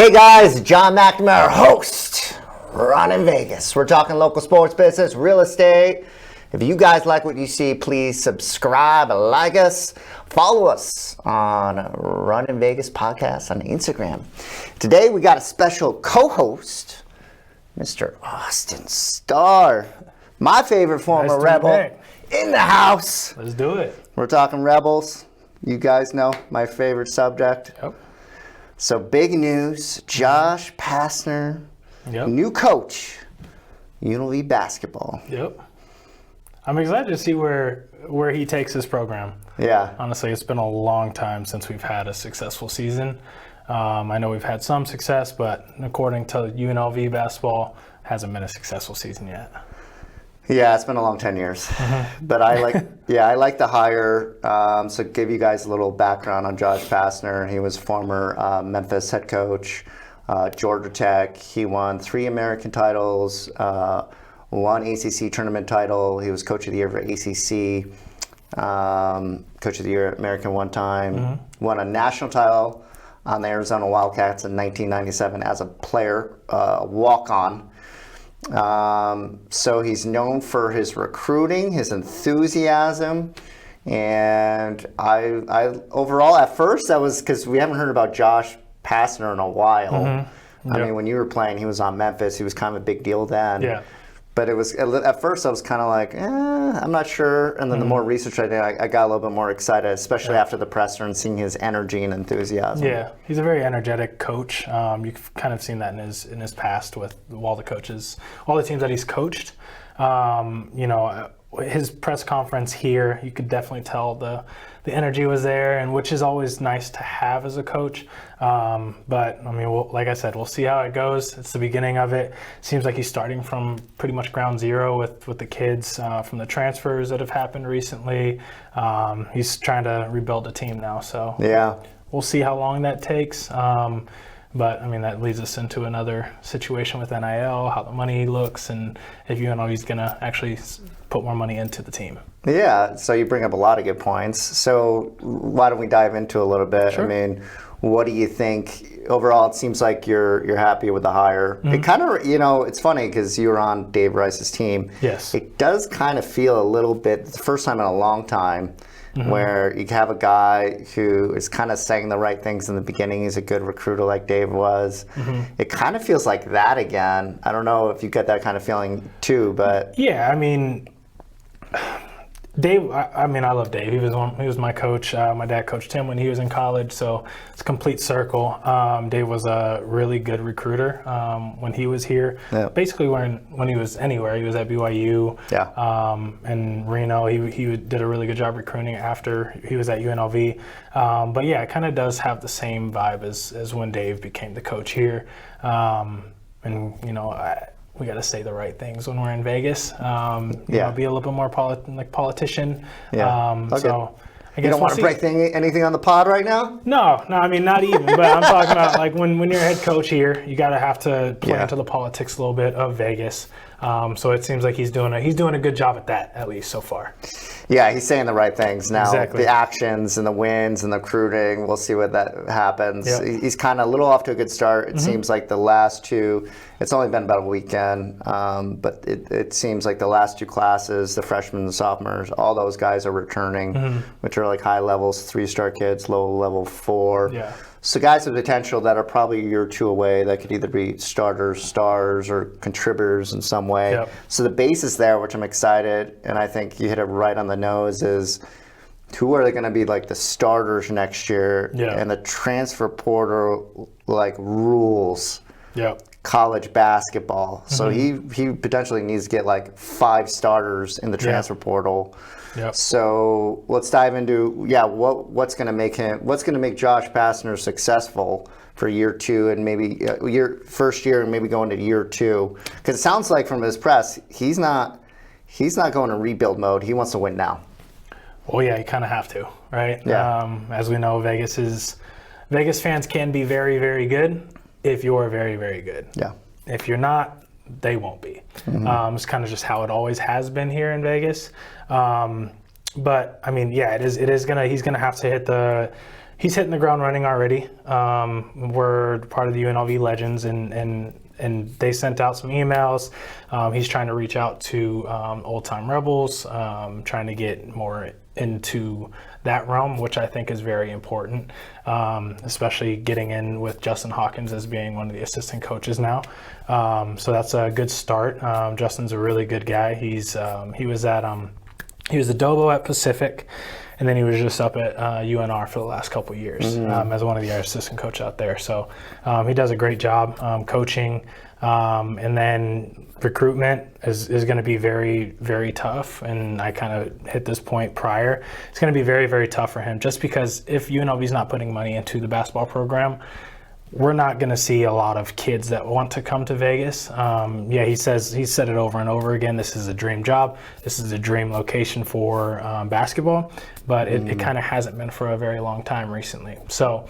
Hey guys, John McNamara, host, Ron in Vegas. We're talking local sports business, real estate. If you guys like what you see, please subscribe, like us, follow us on Run in Vegas podcast on Instagram. Today we got a special co-host, Mr. Austin Starr, my favorite former Rebel, in the house. Let's do it. We're talking Rebels. You guys know my favorite subject. Yep. So big news, Josh Pastner, new coach, UNLV basketball. Yep. I'm excited to see where he takes his program. Yeah. Honestly, it's been a long time since we've had a successful season. I know we've had some success, but according to UNLV basketball, hasn't been a successful season yet. Yeah, it's been a long 10 years. But I like the hire. So give you guys a little background on Josh Pastner. He was former Memphis head coach, Georgia Tech. He won 3 American titles, 1 ACC tournament title. He was coach of the year for ACC, coach of the year American one time. Won a national title on the Arizona Wildcats in 1997 as a player, walk-on. So he's known for his recruiting, his enthusiasm, and I overall at first that was because we haven't heard about Josh Pastner in a while. I mean, when you were playing, he was on Memphis. He was kind of a big deal then. Yeah. But it was at first I was kind of like, I'm not sure. And then the more research I did, I got a little bit more excited, especially after the presser and seeing his energy and enthusiasm. Yeah, he's a very energetic coach. You've kind of seen that in his past with all the coaches, all the teams that he's coached. His press conference here, you could definitely tell the energy was there, and which is always nice to have as a coach. But I mean, like I said, we'll see how it goes. It's the beginning of it. Seems like he's starting from pretty much ground zero with the kids from the transfers that have happened recently. He's trying to rebuild the team now, so yeah, we'll see how long that takes. But, I mean, that leads us into another situation with NIL, how the money looks, and if UNLV's going to actually put more money into the team. Yeah, so you bring up a lot of good points. So why don't we dive into a little bit? Sure. I mean, what do you think? Overall, it seems like you're happy with the hire. It kind of, it's funny because you were on Dave Rice's team. Yes. It does kind of feel a little bit, the first time in a long time, where you have a guy who is kind of saying the right things in the beginning. He's a good recruiter like Dave was. It kind of feels like that again. I don't know if you get that kind of feeling too, but... Yeah, I mean, Dave, I love Dave. He was my coach. My dad coached him when he was in college, so it's a complete circle. Dave was a really good recruiter when he was here. Yeah. Basically, when he was anywhere, he was at BYU. Yeah. And Reno, he did a really good job recruiting after he was at UNLV. But yeah, it kind of does have the same vibe as when Dave became the coach here. We got to say the right things when we're in Vegas. Be a little bit more politician. Yeah. Okay. So I guess you don't want to break anything on the pod right now? No, I mean, not even. But I'm talking about like when you're a head coach here, you got to have to play into the politics a little bit of Vegas. So it seems like he's doing a good job at that, at least so far. Yeah, he's saying the right things now. Exactly. The actions and the wins and the recruiting, we'll see what that happens. Yep. He's kind of a little off to a good start. It seems like the last 2, it's only been about a weekend, but it seems like the last 2 classes, the freshmen and the sophomores, all those guys are returning, which are like high levels, 3-star kids, low level 4. Yeah. So guys with potential that are probably a year or 2 away that could either be starters, stars, or contributors in some way. Yep. So the base is there, which I'm excited, and I think you hit it right on the nose, is who are they going to be like the starters next year? Yeah. And the transfer portal rules college basketball. So he potentially needs to get like 5 starters in the transfer portal. Yep. So let's dive into what's going to make Josh Pastner successful for year 2 and maybe first year and maybe going to year 2, because it sounds like from his press he's not going to rebuild mode. He wants to win now. Well, yeah, you kind of have to, right? Yeah. As we know, Vegas fans can be very, very good if you're very, very good. Yeah. If you're not, they won't be. It's kind of just how it always has been here in Vegas. But I mean, yeah, he's gonna have to hit the he's hitting the ground running already. We're part of the UNLV Legends, and they sent out some emails. He's trying to reach out to old-time Rebels, trying to get more into that realm, which I think is very important, especially getting in with Justin Hawkins as being one of the assistant coaches now. So that's a good start. Justin's a really good guy. He was a Dobo at Pacific, and then he was just up at UNR for the last couple of years as one of the assistant coach out there. So he does a great job coaching. And then recruitment is going to be very, very tough. And I kind of hit this point prior. It's going to be very, very tough for him, just because if UNLV is not putting money into the basketball program, we're not going to see a lot of kids that want to come to Vegas. He said it over and over again. This is a dream job. This is a dream location for basketball, but it kind of hasn't been for a very long time recently. So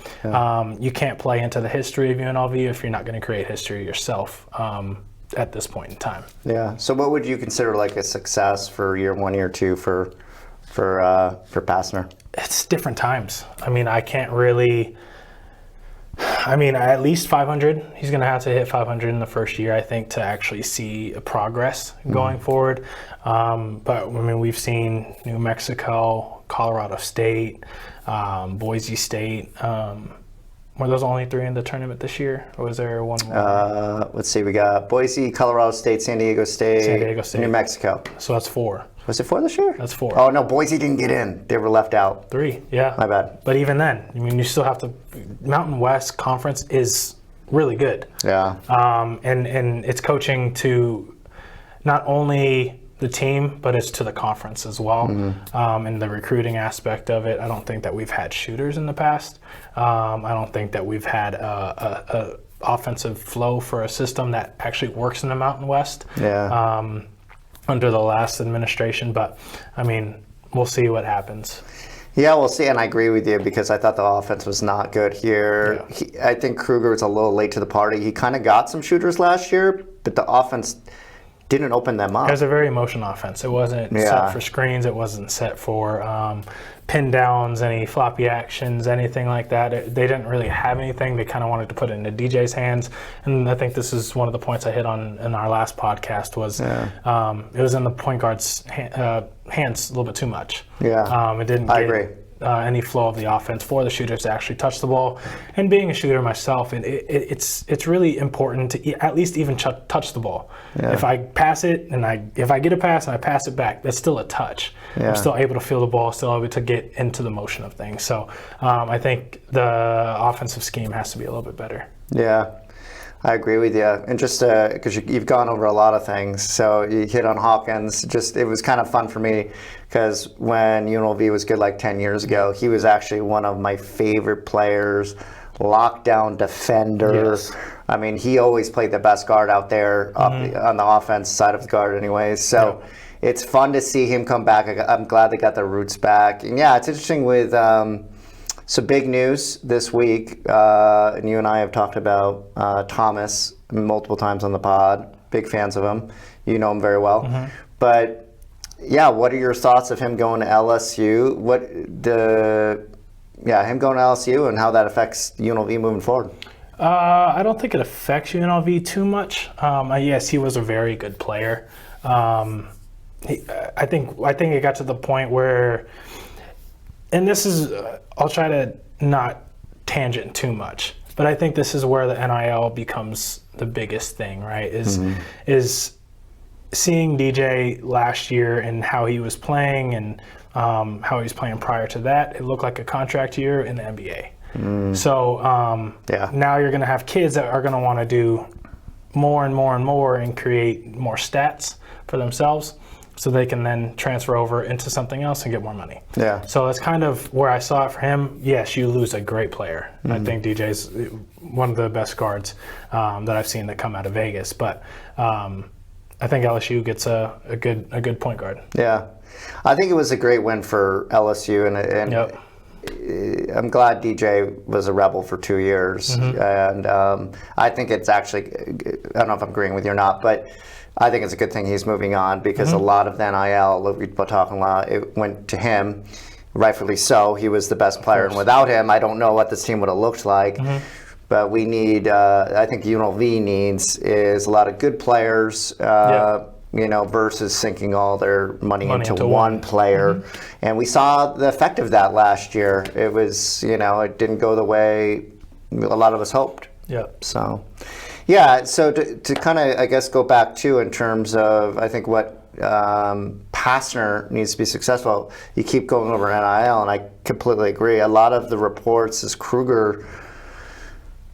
you can't play into the history of UNLV if you're not going to create history yourself at this point in time. Yeah. So what would you consider like a success for year 1, year 2 for Pastner? It's different times. I mean, at least 500. He's going to have to hit 500 in the first year, I think, to actually see a progress going forward. But, I mean, we've seen New Mexico, Colorado State, Boise State. Were those only 3 in the tournament this year, or was there one more? Let's see. We got Boise, Colorado State, San Diego State, New Mexico. So that's 4. Was it 4 this year? That's 4. Oh, no, Boise didn't get in. They were left out. 3, yeah. My bad. But even then, I mean, you still have to – Mountain West Conference is really good. Yeah. And it's coaching to not only the team, but it's to the conference as well. And the recruiting aspect of it, I don't think that we've had shooters in the past. I don't think that we've had a offensive flow for a system that actually works in the Mountain West. Yeah. Under the last administration, but I mean, we'll see what happens. Yeah, we'll see, and I agree with you because I thought the offense was not good here. Yeah. I think Kruger was a little late to the party. He kind of got some shooters last year, but the offense didn't open them up. It was a very motion offense. It wasn't set for screens. It wasn't set for pin downs, any floppy actions, anything like that. They didn't really have anything. They kind of wanted to put it into DJ's hands. And I think this is one of the points I hit on in our last podcast was it was in the point guard's hands a little bit too much. Yeah, it didn't get any flow of the offense for the shooters to actually touch the ball. And being a shooter myself, it's really important to at least even touch the ball. Yeah. If I pass it and if I get a pass and I pass it back, that's still a touch. Yeah. I'm still able to feel the ball, still able to get into the motion of things. So I think the offensive scheme has to be a little bit better. Yeah. I agree with you. And just because you've gone over a lot of things, so you hit on Hawkins. It was kind of fun for me because when UNLV was good like 10 years ago, he was actually one of my favorite players, lockdown defender. Yes. I mean, he always played the best guard out there on the offense side of the guard anyways. So it's fun to see him come back. I'm glad they got their roots back. And yeah, it's interesting with so big news this week, and you and I have talked about Thomas multiple times on the pod. Big fans of him. You know him very well. But yeah, what are your thoughts of him going to LSU? Him going to LSU and how that affects UNLV moving forward? I don't think it affects UNLV too much. Yes, he was a very good player. I think it got to the point where, and this is, I'll try to not tangent too much, but I think this is where the NIL becomes the biggest thing, right? Is seeing DJ last year and how he was playing and how he was playing prior to that. It looked like a contract year in the NBA. So now you're going to have kids that are going to want to do more and more and more and create more stats for themselves, so they can then transfer over into something else and get more money. Yeah. So that's kind of where I saw it for him. Yes, you lose a great player. I think DJ's one of the best guards that I've seen that come out of Vegas. But I think LSU gets a good point guard. Yeah. I think it was a great win for LSU, and I'm glad DJ was a Rebel for 2 years. And I think it's actually, I don't know if I'm agreeing with you or not, but I think it's a good thing he's moving on because a lot of the NIL, we've been talking a lot, it went to him, rightfully so. He was the best player, and without him, I don't know what this team would have looked like. But we need, I think UNLV needs is a lot of good players, versus sinking all their money into one player. And we saw the effect of that last year. It was, it didn't go the way a lot of us hoped. So, so to kind of, I guess, go back to in terms of, I think what Pastner needs to be successful, you keep going over NIL, and I completely agree. A lot of the reports is Kruger,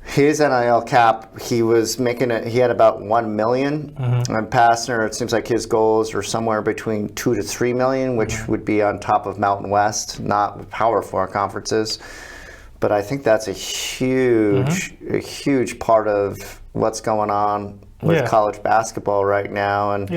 his NIL cap, he was making it, he had about 1 million. And Pastner, it seems like his goals are somewhere between 2 to 3 million, which would be on top of Mountain West, not Power 4 conferences. But I think that's a huge part of what's going on with college basketball right now. And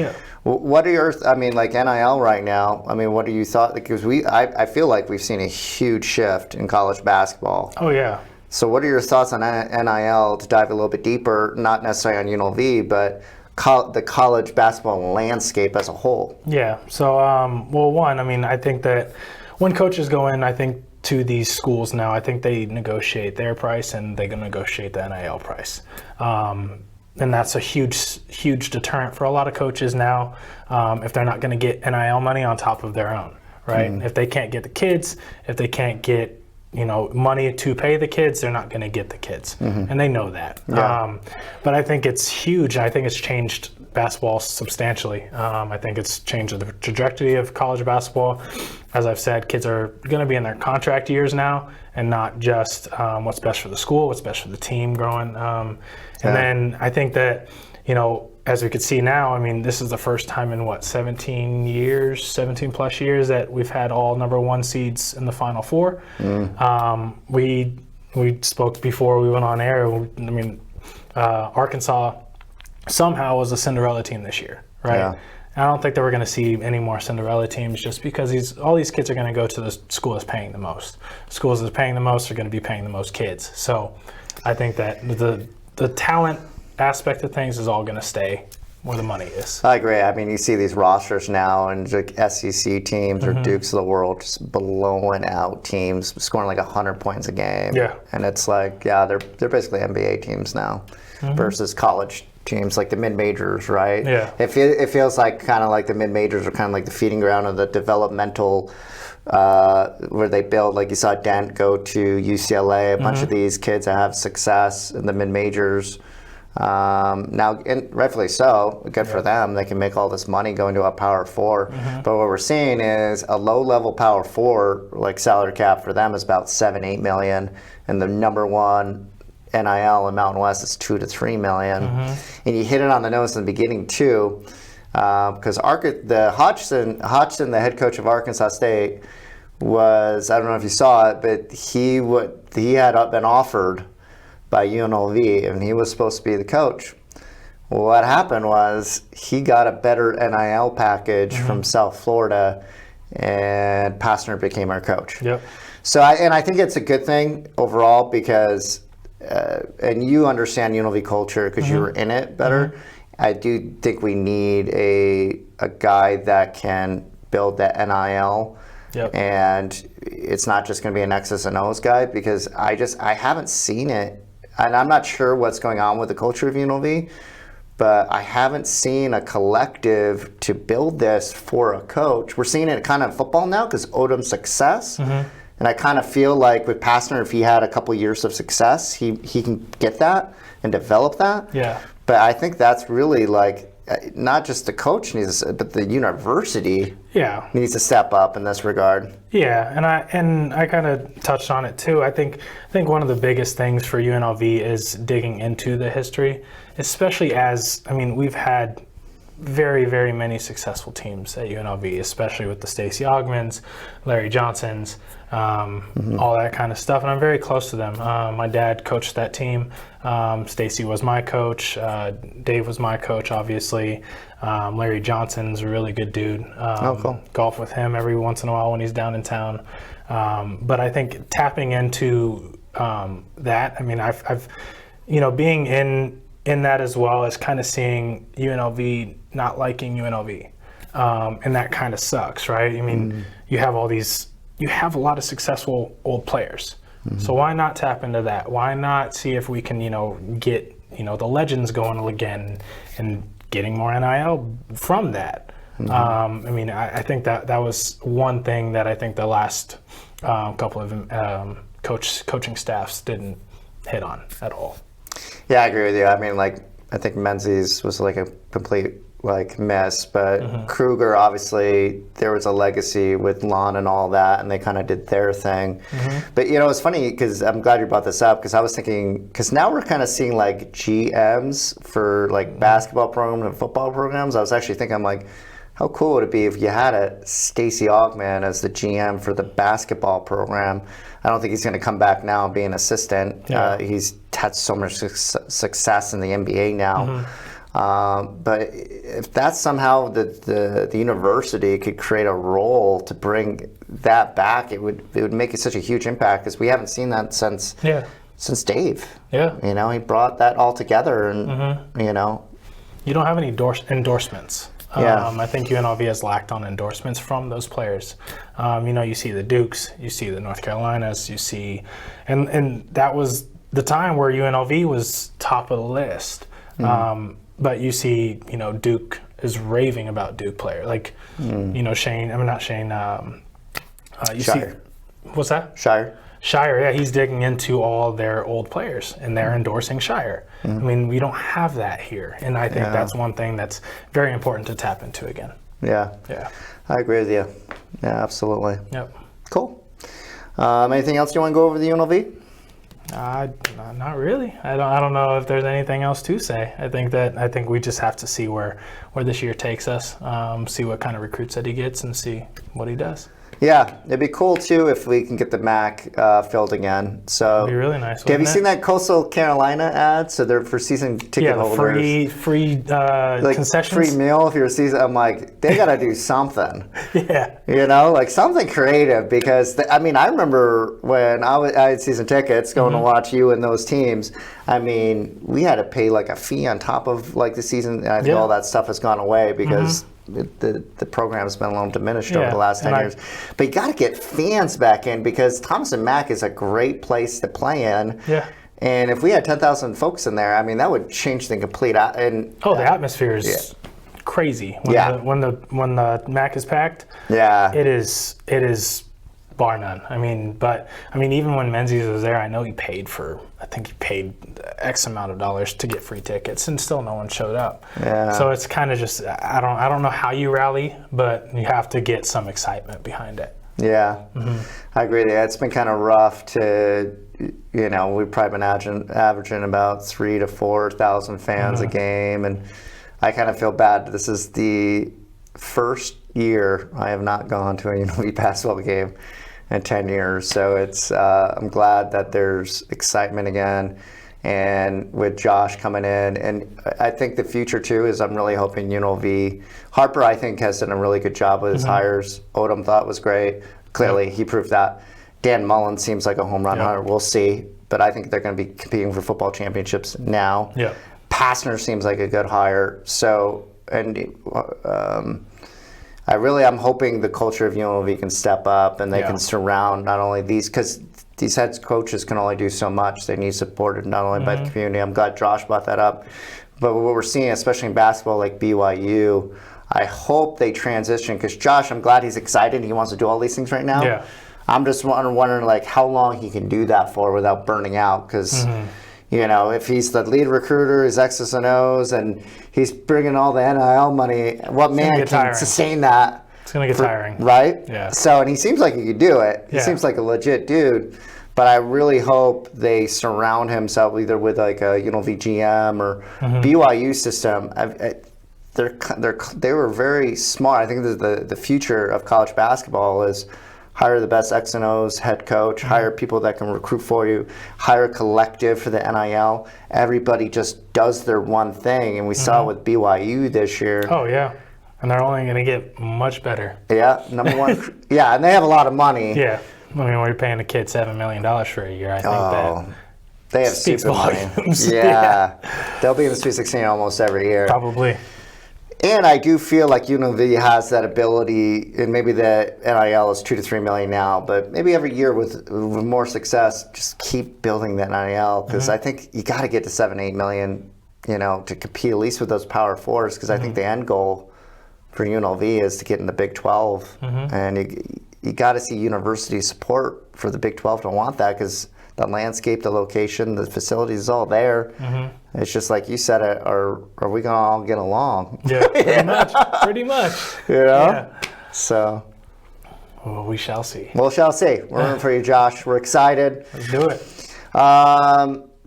what are your, like NIL right now, what do you thought? Because I feel like we've seen a huge shift in college basketball. Oh, yeah. So what are your thoughts on NIL, to dive a little bit deeper, not necessarily on UNLV, but the college basketball landscape as a whole? Yeah. So, one, I think that when coaches go in, I think to these schools now, I think they negotiate their price and they can negotiate the NIL price. And that's a huge deterrent for a lot of coaches now, if they're not going to get NIL money on top of their own, right? If they can't get the kids, if they can't get money to pay the kids, they're not going to get the kids. And they know that. But I think it's huge. I think it's changed basketball substantially. I think it's changed the trajectory of college basketball. As I've said, kids are going to be in their contract years now, and not just what's best for the school, what's best for the team growing. And then I think that, as we could see now, this is the first time in 17 plus years that we've had all number 1 seeds in the Final Four. We spoke before we went on air. Arkansas somehow was a Cinderella team this year, right? I don't think that we're going to see any more Cinderella teams, just because all these kids are going to go to the school that's paying the most. Schools that's paying the most are going to be paying the most kids. So I think that the talent aspect of things is all going to stay where the money is. I agree. You see these rosters now, and like SEC teams or Dukes of the world just blowing out teams, scoring like 100 points a game. And it's like, they're basically NBA teams now versus college teams like the mid-majors, right? It feels like kind of like the mid-majors are kind of like the feeding ground of the developmental, where they build, like you saw Dent go to UCLA, a bunch of these kids that have success in the mid-majors. Now, and rightfully so, good for them. They can make all this money going to a Power 4. But what we're seeing is a low-level Power 4, like salary cap for them is about 7-8 million, and the number 1 NIL in Mountain West is 2 to 3 million. And you hit it on the nose in the beginning too, because Hodgson, the head coach of Arkansas State, was, I don't know if you saw it, but he had been offered by UNLV, and he was supposed to be the coach. Well, what happened was he got a better NIL package from South Florida, and Pastner became our coach. So, I think it's a good thing overall, because, and you understand UNLV culture because you were in it better. I do think we need a guy that can build that NIL. And it's not just going to be an X's and O's guy, because I haven't seen it. And I'm not sure what's going on with the culture of UNLV, but I haven't seen a collective to build this for a coach. We're seeing it kind of in football now because Odom's success. And I kind of feel like with Pastner, if he had a couple years of success, he can get that and develop that. But I think that's really like, not just the coach needs to, but the university needs to step up in this regard. And I kind of touched on it too. I think one of the biggest things for UNLV is digging into the history, especially as, we've had very, very many successful teams at UNLV, especially with the Stacey Augmans, Larry Johnsons, all that kind of stuff. And I'm very close to them. My dad coached that team. Stacey was my coach. Dave was my coach, obviously. Larry Johnson's a really good dude. Cool. Golf with him every once in a while when he's down in town. But I think tapping into that, I've being in that as well as kind of seeing UNLV not liking UNLV. And that kind of sucks, right? You have all these you have a lot of successful old players. So why not tap into that? Why not see if we can, get, the legends going again and getting more NIL from that? I think that was one thing that I think the last couple of coaching staffs didn't hit on at all. Yeah, I agree with you. I mean, I think Menzies was like a complete mess, but Kruger, obviously there was a legacy with Lon and all that, and they kind of did their thing. But it's funny, because I'm glad you brought this up, because I was thinking, because now we're kind of seeing GMs for basketball programs and football programs. I was actually thinking, I'm like, how cool would it be if you had a Stacey Augman as the GM for the basketball program? I don't think he's going to come back now and be an assistant. He's had so much success in the NBA now. But if that's somehow the university could create a role to bring that back, it would make it such a huge impact, because we haven't seen that since Dave. Yeah, he brought that all together, and you don't have any endorsements. I think UNLV has lacked on endorsements from those players. You see the Dukes, you see the North Carolinas, you see, and that was the time where UNLV was top of the list. But you see, Duke is raving about Duke player. Shane, not Shane. Shire. What's that? Shire, yeah, he's digging into all their old players, and they're endorsing Shire. We don't have that here, and I think that's one thing that's very important to tap into again. Yeah, I agree with you. Yeah, absolutely. Yep. Cool. Anything else you want to go over the UNLV? Not really. I don't know if there's anything else to say. I think we just have to see where this year takes us, see what kind of recruits that he gets, and see what he does. Yeah, it'd be cool too if we can get the MAC filled again. So it'd be really nice. Have you seen that Coastal Carolina ad? So they're for season ticket holders. free concessions, free meal if you're a season. I'm like, they got to do something. Yeah, something creative, because I remember when I had season tickets going to watch you and those teams. We had to pay a fee on top of the season. And I think all that stuff has gone away because. The program's been a little diminished over the last 10 years. But you got to get fans back in, because Thomas and Mack is a great place to play in. Yeah. And if we had 10,000 folks in there, that would change the complete. The atmosphere is crazy. When the Mac is packed. Yeah. It is bar none. Even when Menzies was there, I know he paid X amount of dollars to get free tickets, and still no one showed up. Yeah. So it's kind of just, I don't know how you rally, but you have to get some excitement behind it. Yeah, I agree with you. It's been kind of rough to, we've probably been averaging about 3,000 to 4,000 fans a game, and I kind of feel bad. This is the first year I have not gone to a UNLV basketball game in 10 years. So it's I'm glad that there's excitement again, and with Josh coming in. And I think the future too is, I'm really hoping UNLV, Harper I think has done a really good job with his hires. Odom thought was great. Clearly he proved that. Dan Mullen seems like a home run hunter. We'll see. But I think they're going to be competing for football championships now. Yeah. Pastner seems like a good hire. So, and I'm hoping the culture of UNLV can step up, and they can surround not only these, because these head coaches can only do so much. They need supported not only by the community. I'm glad Josh brought that up. But what we're seeing, especially in basketball like BYU, I hope they transition, because Josh, I'm glad he's excited. He wants to do all these things right now. Yeah. I'm just wondering how long he can do that for without burning out, because if he's the lead recruiter, his X's and O's, and he's bringing all the NIL money, what man can sustain that? It's going to get tiring. Right? Yeah. So, and he seems like he could do it. He seems like a legit dude. But I really hope they surround himself either with a UNLV GM or BYU system. They were very smart. I think that the future of college basketball is hire the best X and O's head coach, hire people that can recruit for you, hire a collective for the NIL. Everybody just does their one thing, and we saw with BYU this year. Oh, yeah. And they're only going to get much better. Yeah, number one. Yeah, and they have a lot of money. Yeah. We're paying a kid $7 million for a year. I think that they have speaks stupid volumes. money. Yeah. They'll be in the Sweet 16 almost every year. Probably. And I do feel like UNLV has that ability, and maybe the NIL is $2 to $3 million now, but maybe every year with more success, just keep building that NIL, because I think you got to get to 7, 8 million, to compete at least with those Power Fours, because I think the end goal for UNLV is to get in the Big 12, and you got to see university support for the Big 12 to want that, because the landscape, the location, the facilities is all there. It's just like you said, are we gonna all get along? Yeah, pretty much. Yeah. So. Well, we shall see. We shall see. We're rooting for you, Josh. We're excited. Let's do it.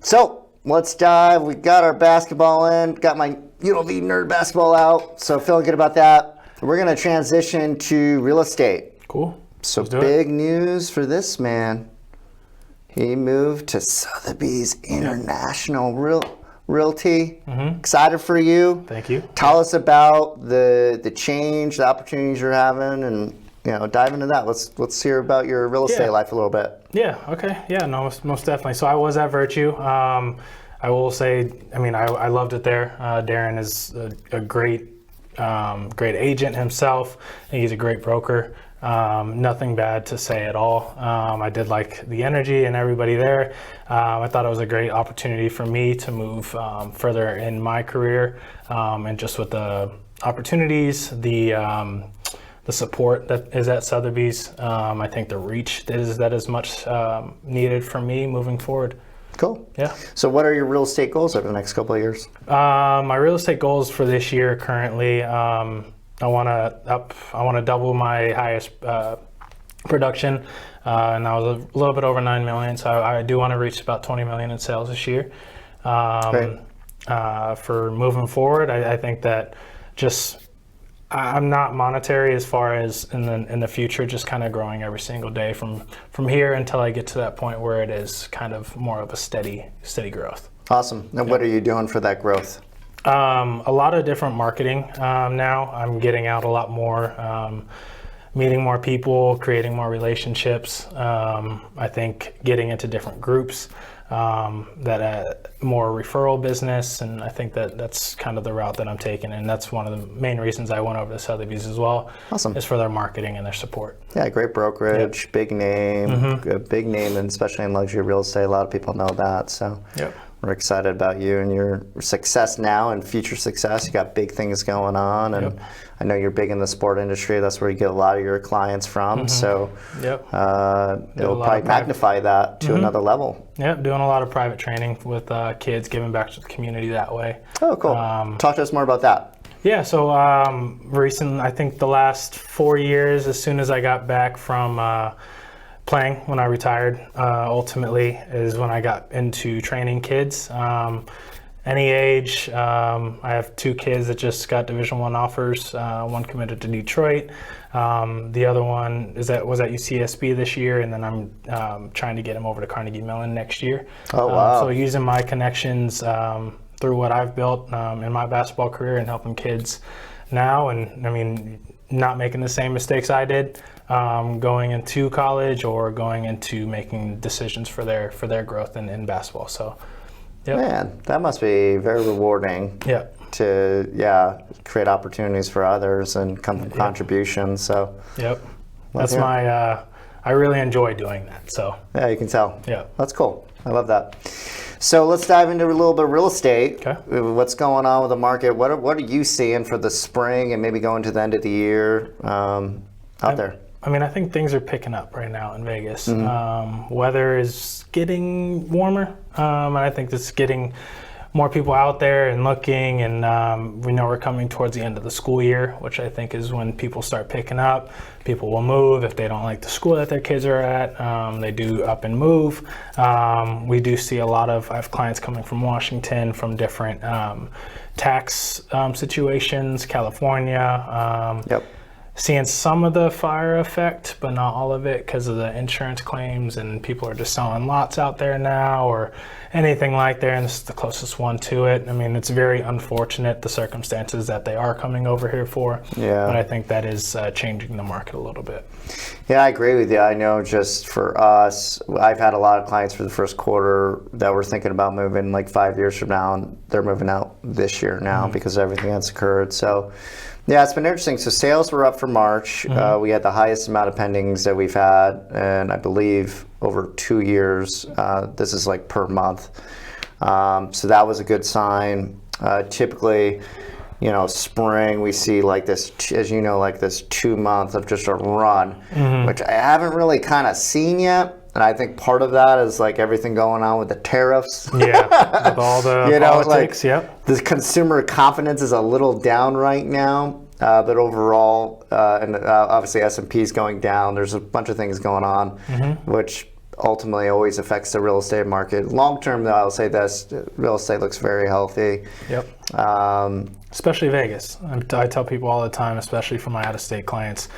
So let's dive. We got our basketball in. Got my UNLV nerd basketball out. So feeling good about that. We're gonna transition to real estate. Cool. So big news for this man. He moved to Sotheby's International Realty. Excited for you. Thank you. Tell us about the change, the opportunities you're having, and dive into that. Let's hear about your real estate life a little bit. Yeah. Okay. Yeah. No. Most definitely. So I was at Virtue. I will say, I loved it there. Darren is a great agent himself. I think he's a great broker. Nothing bad to say at all. I did like the energy and everybody there. I thought it was a great opportunity for me to move further in my career, and just with the opportunities, the support that is at Sotheby's. I think the reach that is much needed for me moving forward. Cool. Yeah. So what are your real estate goals over the next couple of years? My real estate goals for this year currently, I want to double my highest production, and that was a little bit over 9 million. So I do want to reach about 20 million in sales this year. Great. For moving forward, I think that I'm not monetary as far as in the future, just kind of growing every single day from here until I get to that point where it is kind of more of a steady growth. Awesome. And what are you doing for that growth? A lot of different marketing now. I'm getting out a lot more, meeting more people, creating more relationships. I think getting into different groups, that more referral business, and I think that's kind of the route that I'm taking, and that's one of the main reasons I went over to Sotheby's as well. Awesome. Is for their marketing and their support. Yeah, great brokerage, big name, and especially in luxury real estate, a lot of people know that. So. Yep. We're excited about you and your success now and future success. You got big things going on, and I know you're big in the sport industry. That's where you get a lot of your clients from. So it'll probably magnify that to another level. Yep, doing a lot of private training with kids, giving back to the community that way. Oh, cool. Talk to us more about that. Yeah, so I think the last 4 years, as soon as I got back from playing, when I retired, ultimately is when I got into training kids. Any age. I have 2 kids that just got Division I offers. One committed to Detroit. The other one was at UCSB this year, and then I'm trying to get him over to Carnegie Mellon next year. Oh, wow. So using my connections through what I've built in my basketball career and helping kids now, and not making the same mistakes I did going into college or going into making decisions for their growth in basketball. So, Man, that must be very rewarding. To create opportunities for others and come from contributions. So. That's I really enjoy doing that. So. Yeah, you can tell. Yeah. That's cool. I love that. So let's dive into a little bit of real estate. Okay. What's going on with the market? What are you seeing for the spring and maybe going to the end of the year out there? I think things are picking up right now in Vegas. Weather is getting warmer, and I think it's getting more people out there and looking, and we know we're coming towards the end of the school year, which I think is when people start picking up. People will move if they don't like the school that their kids are at. They do up and move. We do see I have clients coming from Washington, from different tax situations, California. Seeing some of the fire effect, but not all of it because of the insurance claims, and people are just selling lots out there now or anything like that, and this is the closest one to it. It's very unfortunate, the circumstances that they are coming over here for, but I think that is changing the market a little bit. Yeah, I agree with you. I know just for us, I've had a lot of clients for the first quarter that were thinking about moving like 5 years from now, and they're moving out this year now because of everything that's occurred. So, yeah, it's been interesting. So sales were up for March. We had the highest amount of pendings that we've had, and I believe over 2 years. This is like per month. So that was a good sign. Typically, spring we see like this, as you know, like this 2 month of just a run, which I haven't really kind of seen yet. And I think part of that is like everything going on with the tariffs. Yeah, with all the politics, yep. The consumer confidence is a little down right now, but overall, and obviously S&P is going down. There's a bunch of things going on, which ultimately always affects the real estate market. Long term, though, I'll say this: real estate looks very healthy. Yep. Especially Vegas. I tell people all the time, especially for my out-of-state clients.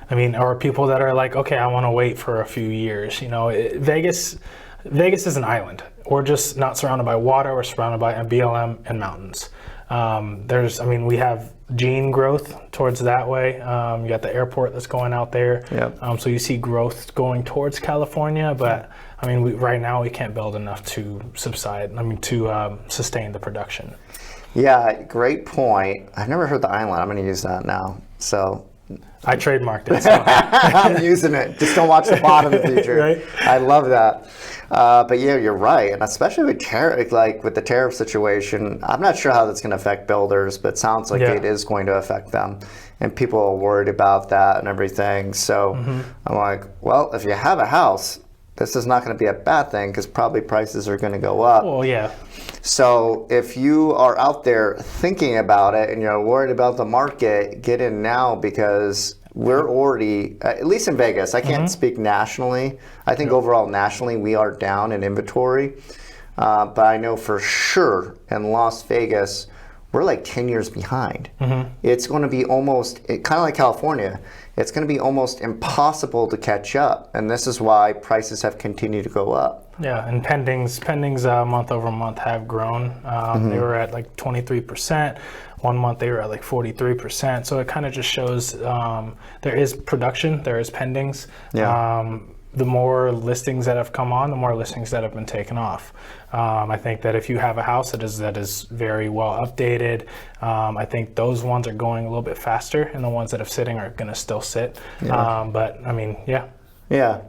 I mean, or people that are like, okay, I want to wait for a few years. Vegas is an island. We're just not surrounded by water. We're surrounded by BLM and mountains. We have gene growth towards that way. You got the airport that's going out there. Yep. So you see growth going towards California, but right now we can't build enough to to sustain the production. Yeah, great point. I've never heard the island. I'm going to use that now. So I trademarked it. So. I'm using it. Just don't watch the pod in the future. Right? I love that. But yeah, you're right, and especially with the tariff situation, I'm not sure how that's going to affect builders, but it sounds like it is going to affect them, and people are worried about that and everything. So I'm like, well, if you have a house, this is not going to be a bad thing because probably prices are going to go up. Well, yeah. So if you are out there thinking about it and you're worried about the market, get in now because we're already, at least in Vegas, I can't speak nationally. I think overall nationally we are down in inventory. But I know for sure in Las Vegas, we're like 10 years behind. It's going to be kind of like California, it's going to be almost impossible to catch up. And this is why prices have continued to go up. Yeah, and pendings month over month have grown. They were at like 23%. 1 month they were at like 43%. So it kind of just shows there is production, there is pendings. Yeah. The more listings that have come on, the more listings that have been taken off. I think that if you have a house that is very well updated, I think those ones are going a little bit faster, and the ones that are sitting are going to still sit. Yeah. Yeah.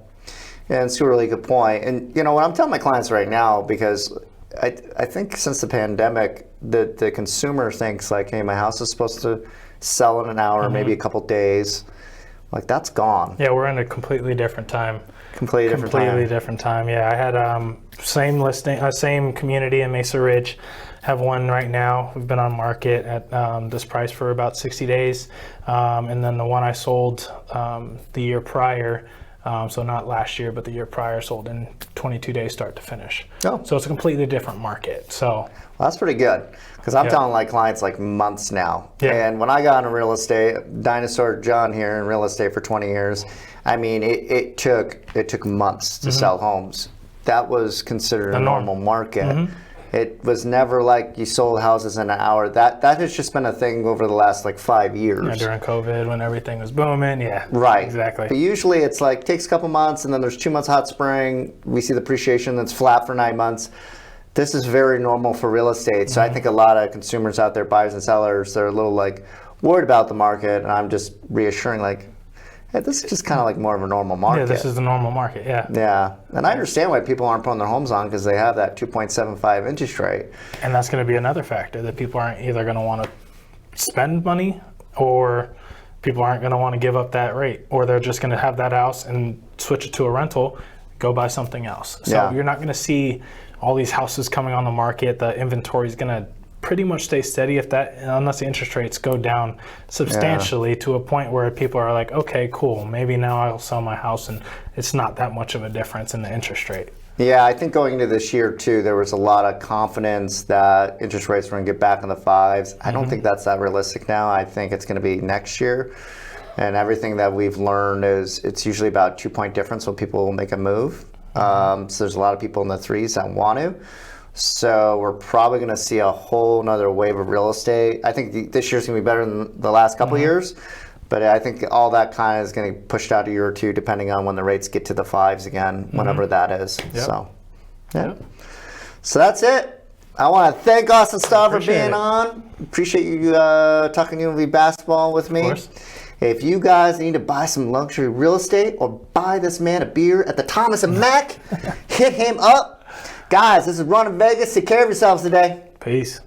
Yeah, it's a really good point. And what I'm telling my clients right now, because I think since the pandemic, the consumer thinks like, hey, my house is supposed to sell in an hour, maybe a couple days. Like that's gone. Yeah, we're in a completely different time. Completely different time. Yeah, I had same listing, same community in Mesa Ridge. Have one right now. We've been on market at this price for about 60 days, and then the one I sold the year prior. So not last year, but the year prior, sold in 22 days start to finish. Oh. So it's a completely different market. So well, that's pretty good because I'm telling like clients like months now. Yeah. And when I got into real estate, Dinosaur John here in real estate for 20 years, it took months to sell homes. That was considered a normal market. It was never like you sold houses in an hour. That has just been a thing over the last like 5 years. Yeah, during COVID when everything was booming, yeah. Right. Exactly. But usually it's like takes a couple months and then there's 2 months hot spring. We see the appreciation that's flat for 9 months. This is very normal for real estate. So I think a lot of consumers out there, buyers and sellers, they're a little like worried about the market, and I'm just reassuring like, hey, this is just kind of like more of a normal market. Yeah, this is the normal market, yeah. Yeah, and I understand why people aren't putting their homes on because they have that 2.75 interest rate. And that's going to be another factor that people aren't either going to want to spend money, or people aren't going to want to give up that rate, or they're just going to have that house and switch it to a rental, go buy something else. So you're not going to see all these houses coming on the market. The inventory is going to pretty much stay steady unless the interest rates go down substantially to a point where people are like, okay, cool, maybe now I'll sell my house, and it's not that much of a difference in the interest rate. Yeah, I think going into this year too, there was a lot of confidence that interest rates were going to get back in the fives. I don't think that's that realistic now. I think it's going to be next year. And everything that we've learned is it's usually about a 2-point difference when people will make a move. So there's a lot of people in the threes that want to. So we're probably going to see a whole nother wave of real estate. I think this year's going to be better than the last couple years. But I think all that kind of is going to get pushed out a year or two depending on when the rates get to the fives again, whenever that is. Yep. So, yeah. So that's it. I want to thank Austin Starr for Appreciate being it. on. Appreciate you talking UNLV basketball with me. Of course. If you guys need to buy some luxury real estate or buy this man a beer at the Thomas and Mack, hit him up. Guys, this is Ron in Vegas. Take care of yourselves today. Peace.